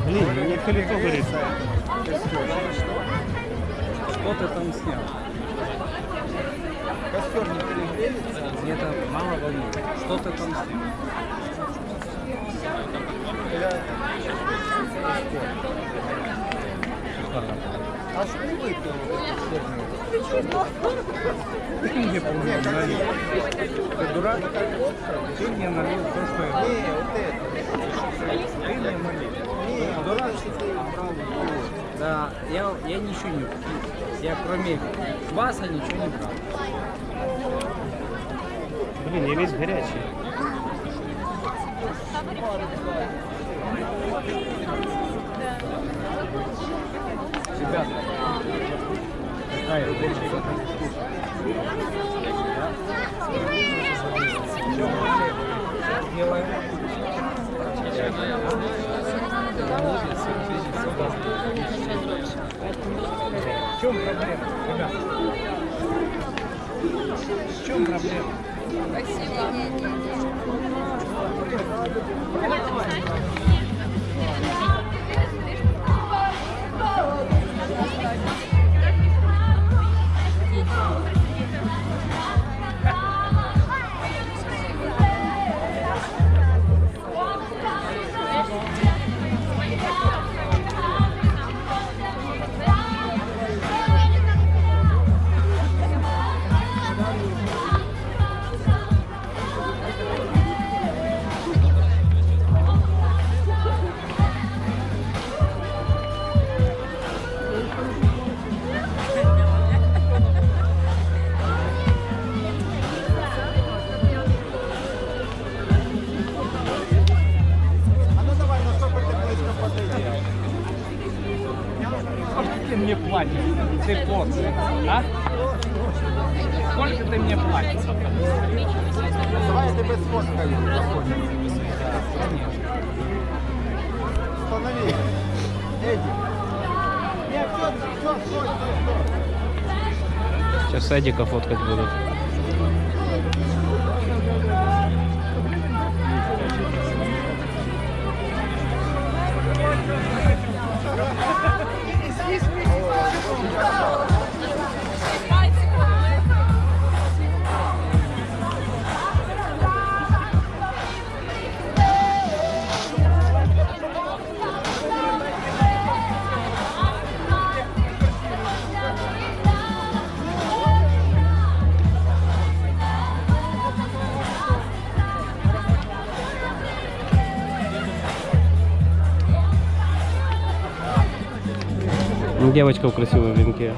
Блин, у меня все лицо горит. Что ты там снял? Костер не перегреется? Это мало волнует. Что ты там снял? А что ты выпил? Ты мне помнишь, налил. Ты дурак? Ты мне налил то, что я... Не, вот это. Ты мне налил. Не, Дурак? что ты брал в голову. Да, я ничего не пил. Я кроме кваса ничего не брал. Блин, я весь горячий. Ребята, какая хочется делаем. В чем проблема, ребята? В чем проблема? А ну давай, насколько ты близко подойдешь. Сколько ты мне платишь? Ты порции, а? Сколько ты мне платишь? Давай я тебе сфоткаю. Конечно. Установи. Эдик. Нет, все. Сейчас Эдика фоткать будут. Девочка в красивом венке.